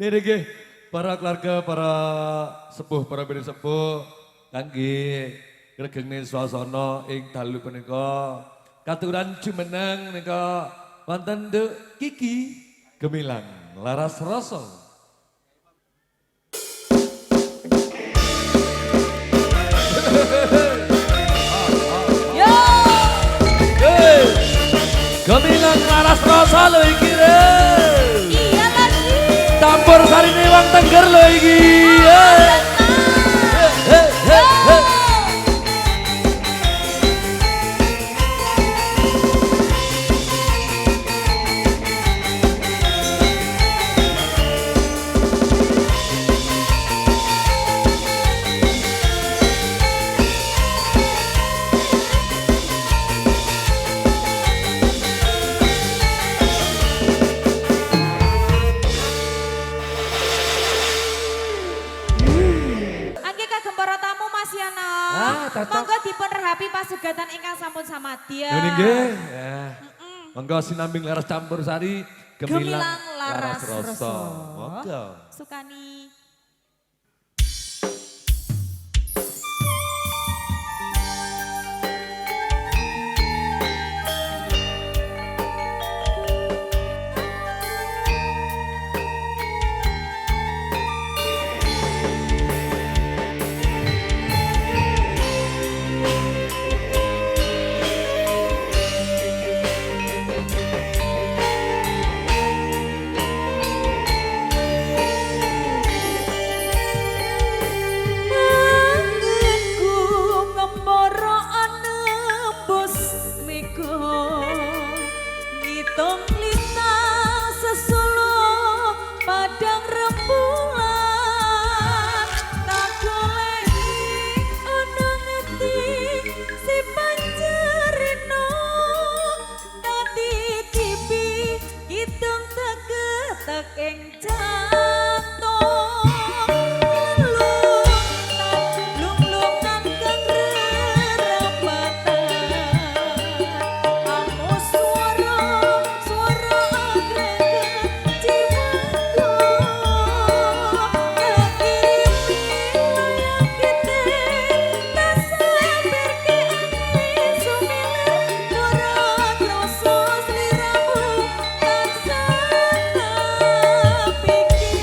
Niki para keluarga, para sepuh, para bini sepuh, kangge gregengne swasana ing dalu punika katuran jumeneng nika wonten Nduk Kiki Gemilang Laras Rasa. Yo! Gemilang Laras Rasa lho iki lho. Iya lagi. Campur sarine wong Tengger lho iki. Angge kagem para tamu Mas Yana. cocok. Monggo dipun rehapi pasugatan ingkang sampun samadya. Ini nggih. Ya. Monggo sinambing laras campur sari Gemilang Gemilang Laras Laras Rasa. Rasa. Monggo. Sukani. Angenku ngembara anembus mega ngitung lintang sesuluh padang rembulan tak goleki ana ngendi si panjerino dadi tipi kidung teke ing jantung lung-lungan kang rerapatan amo swara anggrek jiwaku ngekirimi layang kite tak sabarke angin sumiler nurat rasa sliramu tansah pikir.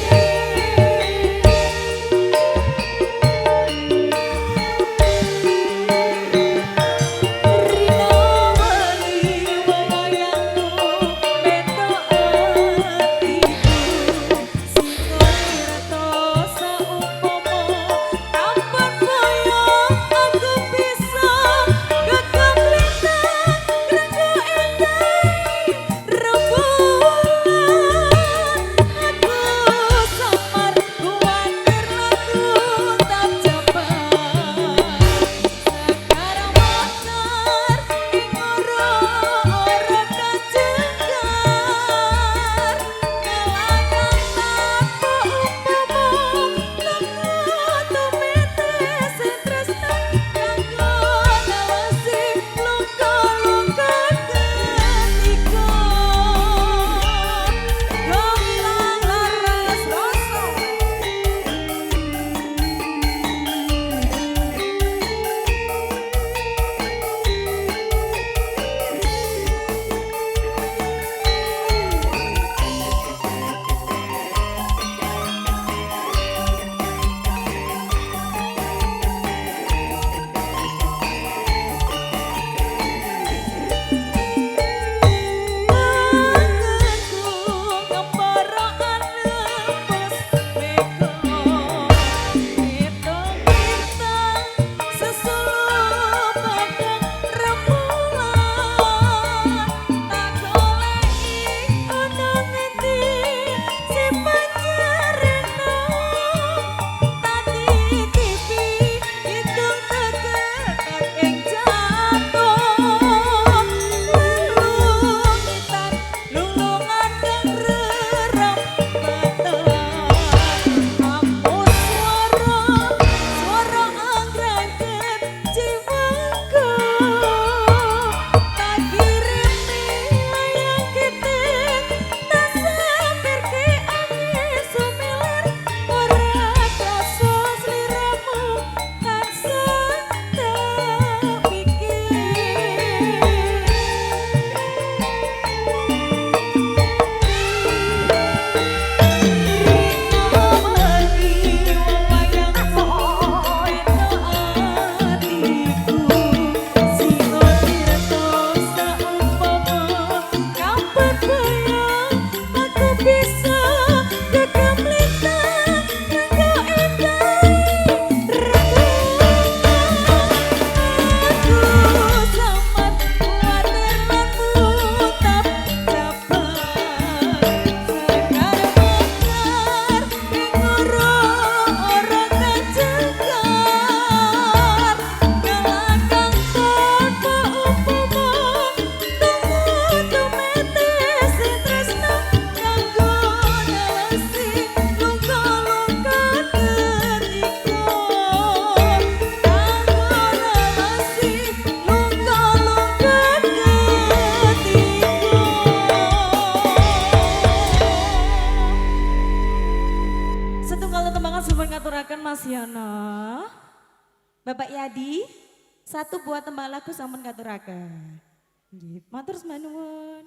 sampun ngaturaken Mas Yono. Bapak Yadi, satu buah tembang lagu sampun ngaturaken. Nggih, matur nuwun.